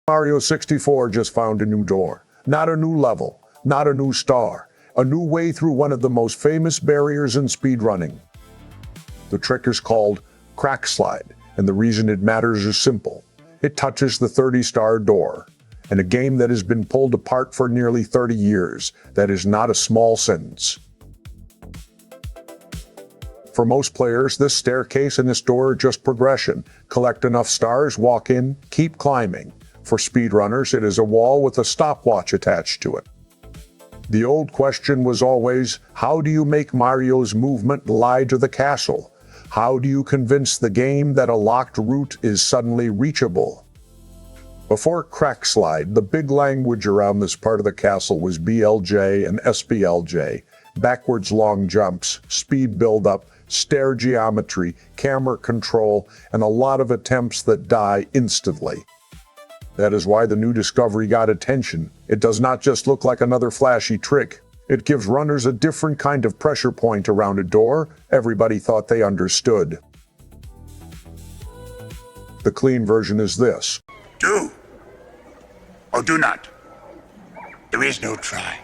Mario 64 just found a new door. Not a new level, not a new star, a new way through one of the most famous barriers in speedrunning. The trick is called Crackslide, and the reason it matters is simple. It touches the 30-star door. In a game that has been pulled apart for nearly 30 years, that is not a small sentence. For most players, this staircase and this door are just progression. Collect enough stars, walk in, keep climbing. For speedrunners, it is a wall with a stopwatch attached to it. The old question was always, how do you make Mario's movement lie to the castle? How do you convince the game that a locked route is suddenly reachable? Before Crackslide, the big language around this part of the castle was BLJ and SBLJ, backwards long jumps, speed buildup, stair geometry, camera control, and a lot of attempts that die instantly. That is why the new discovery got attention. It does not just look like another flashy trick. It gives runners a different kind of pressure point around a door everybody thought they understood. The clean version is this. Do or do not. There is no try.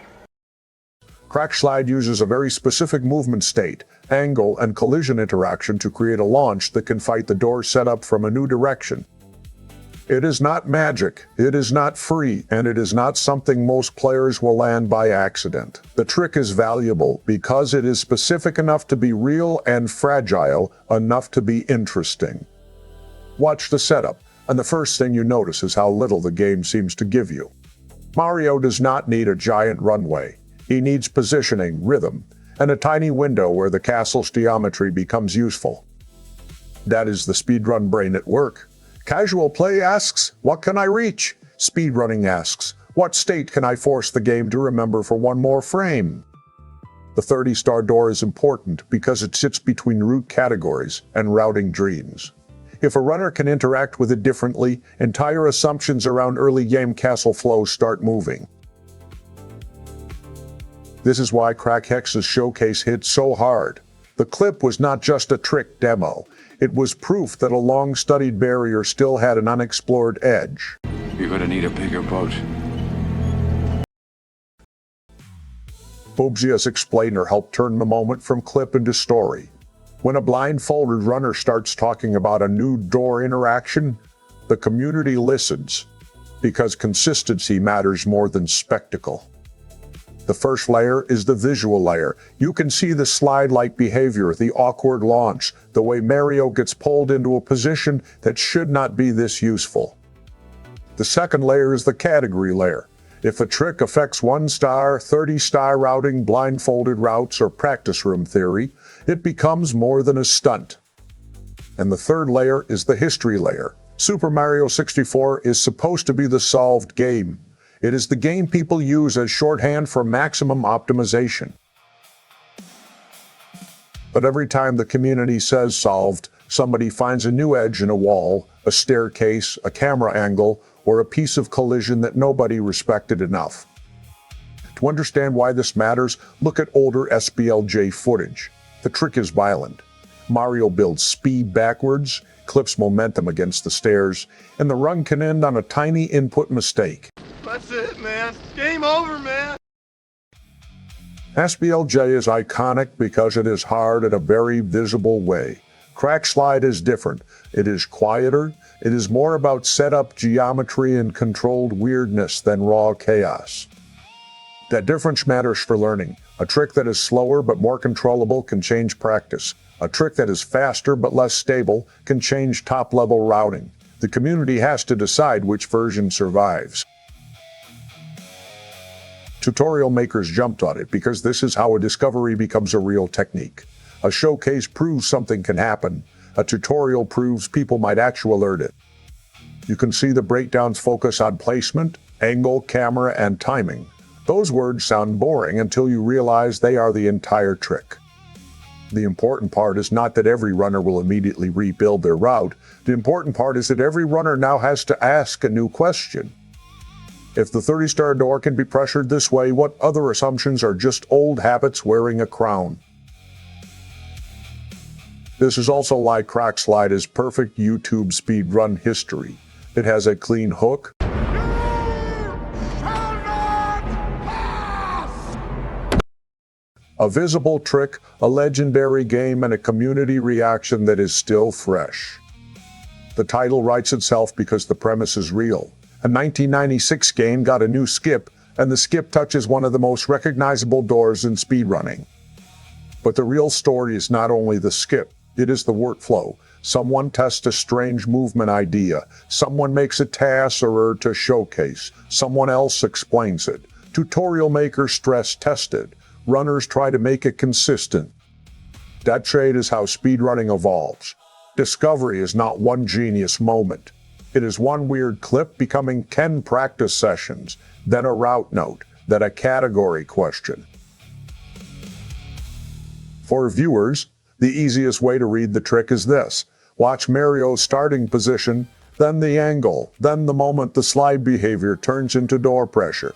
Crackslide uses a very specific movement state, angle, and collision interaction to create a launch that can fight the door setup from a new direction. It is not magic, it is not free, and it is not something most players will land by accident. The trick is valuable because it is specific enough to be real and fragile enough to be interesting. Watch the setup, and the first thing you notice is how little the game seems to give you. Mario does not need a giant runway. He needs positioning, rhythm, and a tiny window where the castle's geometry becomes useful. That is the speedrun brain at work. Casual play asks, what can I reach? Speedrunning asks, what state can I force the game to remember for one more frame? The 30-star door is important because it sits between route categories and routing dreams. If a runner can interact with it differently, entire assumptions around early game castle flows start moving. This is why Crackhex's showcase hit so hard. The clip was not just a trick demo. It was proof that a long-studied barrier still had an unexplored edge. You're gonna need a bigger boat. Bubzia's explainer helped turn the moment from clip into story. When a blindfolded runner starts talking about a new door interaction, the community listens, because consistency matters more than spectacle. The first layer is the visual layer. You can see the slide-like behavior, the awkward launch, the way Mario gets pulled into a position that should not be this useful. The second layer is the category layer. If a trick affects 1-star, 30-star routing, blindfolded routes, or practice room theory, it becomes more than a stunt. And the third layer is the history layer. Super Mario 64 is supposed to be the solved game. It is the game people use as shorthand for maximum optimization. But every time the community says solved, somebody finds a new edge in a wall, a staircase, a camera angle, or a piece of collision that nobody respected enough. To understand why this matters, look at older SBLJ footage. The trick is violent. Mario builds speed backwards, clips momentum against the stairs, and the run can end on a tiny input mistake. That's it, man. Game over, man. SBLJ is iconic because it is hard in a very visible way. Crackslide is different. It is quieter. It is more about setup, geometry, and controlled weirdness than raw chaos. That difference matters for learning. A trick that is slower but more controllable can change practice. A trick that is faster but less stable can change top-level routing. The community has to decide which version survives. Tutorial makers jumped on it because this is how a discovery becomes a real technique. A showcase proves something can happen. A tutorial proves people might actually learn it. You can see the breakdowns focus on placement, angle, camera, and timing. Those words sound boring until you realize they are the entire trick. The important part is not that every runner will immediately rebuild their route. The important part is that every runner now has to ask a new question. If the 30-star door can be pressured this way, what other assumptions are just old habits wearing a crown? This is also why Crackslide is perfect YouTube speedrun history. It has a clean hook, A visible trick, a legendary game, and a community reaction that is still fresh. The title writes itself because the premise is real. A 1996 game got a new skip, and the skip touches one of the most recognizable doors in speedrunning. But the real story is not only the skip, it is the workflow. Someone tests a strange movement idea. Someone makes a task error to showcase. Someone else explains it. Tutorial makers stress test it. Runners try to make it consistent. That trade is how speedrunning evolves. Discovery is not one genius moment. It is one weird clip becoming 10 practice sessions, then a route note, then a category question. For viewers, the easiest way to read the trick is this. Watch Mario's starting position, then the angle, then the moment the slide behavior turns into door pressure.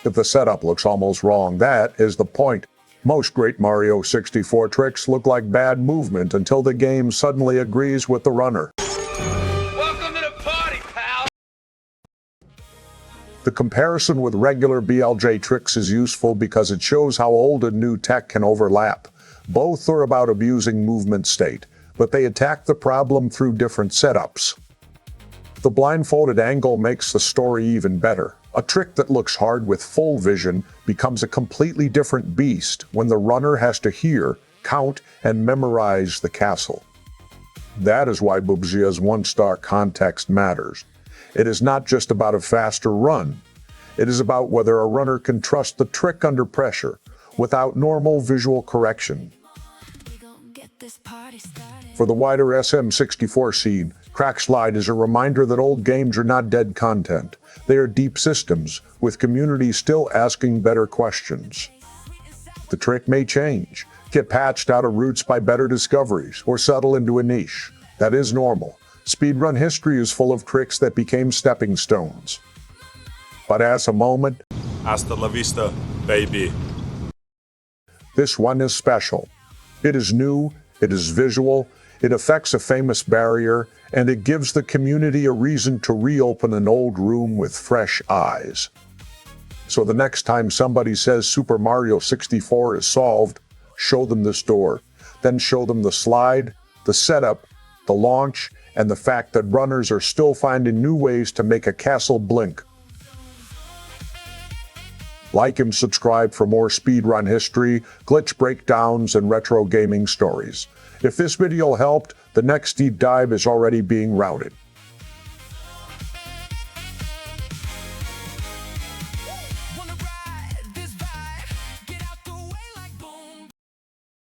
If the setup looks almost wrong, that is the point. Most great Mario 64 tricks look like bad movement until the game suddenly agrees with the runner. Welcome to the party, pal! The comparison with regular BLJ tricks is useful because it shows how old and new tech can overlap. Both are about abusing movement state, but they attack the problem through different setups. The blindfolded angle makes the story even better. A trick that looks hard with full vision becomes a completely different beast when the runner has to hear, count, and memorize the castle. That is why BUBG's one-star context matters. It is not just about a faster run. It is about whether a runner can trust the trick under pressure without normal visual correction. For the wider SM64 scene, Crackslide is a reminder that old games are not dead content. They are deep systems, with communities still asking better questions. The trick may change, get patched out of roots by better discoveries, or settle into a niche. That is normal. Speedrun history is full of tricks that became stepping stones. But as a moment, hasta la vista, baby. This one is special. It is new, it is visual, it affects a famous barrier, and it gives the community a reason to reopen an old room with fresh eyes. So the next time somebody says Super Mario 64 is solved, show them this door. Then show them the slide, the setup, the launch, and the fact that runners are still finding new ways to make a castle blink. Like and subscribe for more speedrun history, glitch breakdowns, and retro gaming stories. If this video helped, the next deep dive is already being routed.